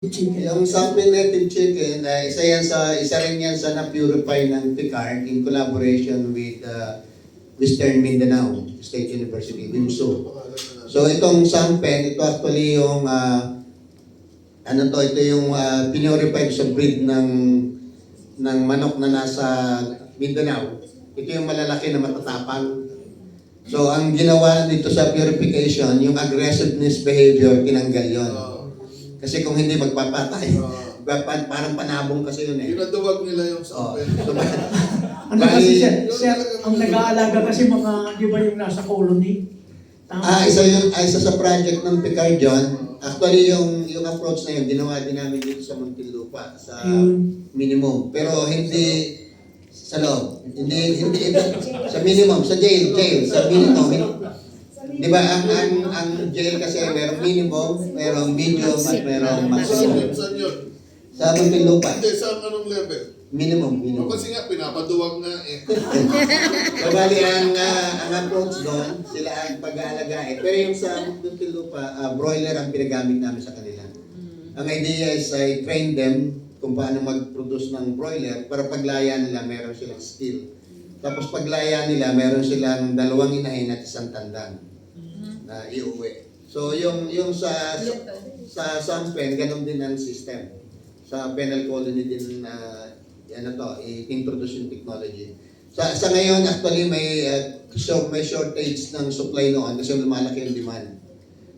chicken. Yung sample native chicken, isa rin yan sa na-purify ng Picard in collaboration with Western Mindanao State University, WIMSU. So itong sample, ito actually yung ito yung pinurified sa breed ng manok na nasa Mindanao. Ito yung malalaki na matatapang. So ang ginawa dito sa purification, yung aggressiveness behavior, tinanggal yon. Kasi kung hindi magpapatay, parang panabong kasi yun eh. Pinaduwag nila yung sample. Ano kasi sir, ang nag-aalaga kasi mga, di ba yung nasa colony? Isa sa project ng Picard yun. Actually, yung approach na yun, ginawa din namin dito sa Muntinlupa, sa minimum. Pero hindi sa loob. Hindi sa minimum, sa jail, sa minimum. Di ba, ang jail kasi merong minimum, merong medium, at merong maximum. Saan yun? Sa Muntinlupa. Hindi, saan anong level? Minimum. Kasi nga, pinapaduwag nga eh. So, bali, ang approach doon, sila ang pag-aalaga. Pero yung sa Muntinlupa, broiler ang pinagamit namin sa kanila. Ang idea is I train them kung paano mag-produce ng broiler para paglaya nila, meron silang skill. Tapos paglaya nila, meron silang 2 inahin at 1 tandang na iuwi. So, yung sa Sampen, ganun din ang system. Sa penal colony din i-introduce yung technology. Sa ngayon, actually, may shortage ng supply noon kasi lumalaki yung demand.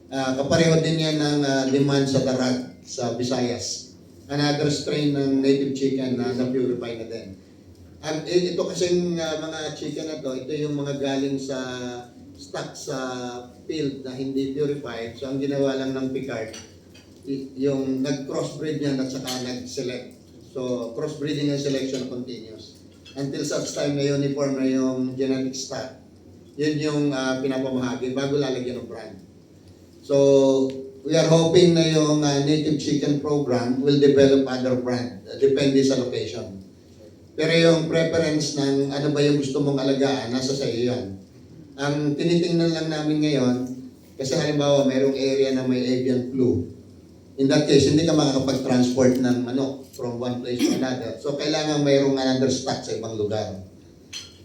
Kapareho din yan ng demand sa Darag, sa Visayas. Another strain ng native chicken na na-purify na din. Ito kasing mga chicken na to, ito yung mga galing sa stock sa field na hindi purified. So, ang ginawa lang ng Picard, yung nag-crossbreed niya at saka nag-select. So, crossbreeding and selection continues. Until such time na uniform na yung genetic stock, yun yung pinapamahagi bago lalagyan ng brand. So, we are hoping na yung native chicken program will develop other brand, depende sa location. Pero yung preference ng ano ba yung gusto mong alagaan, nasa sa iyo yan. Ang tinitingnan lang namin ngayon, kasi halimbawa mayroong area na may avian flu. In that case, hindi ka makakapag-transport ng manok from one place to another. So, kailangan mayroong another stock sa ibang lugar.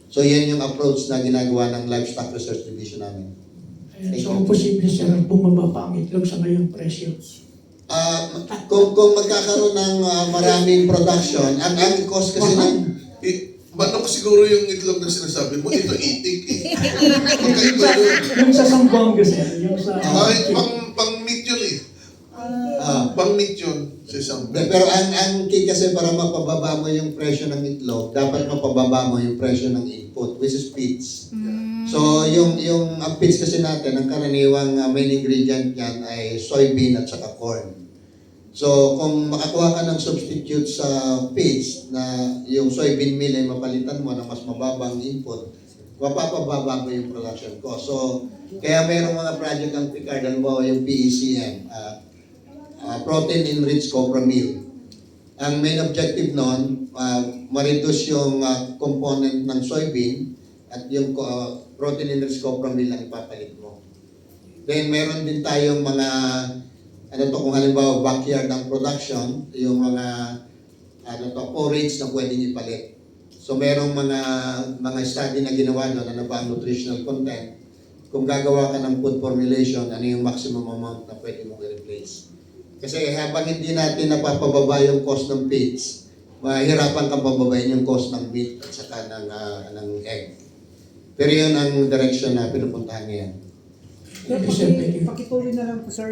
So, yan yung approach na ginagawa ng Livestock Research Division namin. So, posible sir, bumaba pa ang itlog sa ngayong presyo. Kung magkakaroon ng maraming production, ang cost kasi ng... Manok siguro yung itlog na sinasabi mo, ito itik eh. Magkaiba yun. Yung sa Sambuanga sir, yung sa... Pang-meat yun eh. Pang-meat yun sa isang... Pero ang key kasi para mapababa mo yung presyo ng itlog, dapat mapababa mo yung presyo ng input, which is feeds. So, yung feeds kasi natin, ang karaniwang main ingredient yan ay soybean at saka corn. So, kung makakuha ka ng substitute sa feeds na yung soybean meal ay mapalitan mo ng mas mababang input, mapapababa mo yung production cost. So, kaya mayroong mga project ang Picard, halimbawa yung PECM, Protein Enriched Copra Meal. Ang main objective nun, ma-reduce yung component ng soybean at yung protein enriched copra meal ang ipapalit mo. Then meron din tayong mga kung halimbawa backyard ng production, yung mga forage na pwedeng ipalit. So merong mga study na ginawa doon, ano ba ang nutritional content. Kung gagawa ka ng food formulation, ano yung maximum amount na pwede mong i-replace. Kasi habang hindi natin napapababa yung cost ng feeds, mahirapan kang pababayin yung cost ng meat at saka ng egg. Pero yun ang direction na pinupuntahan ngayon. Sir, Pakituloy na lang po sir.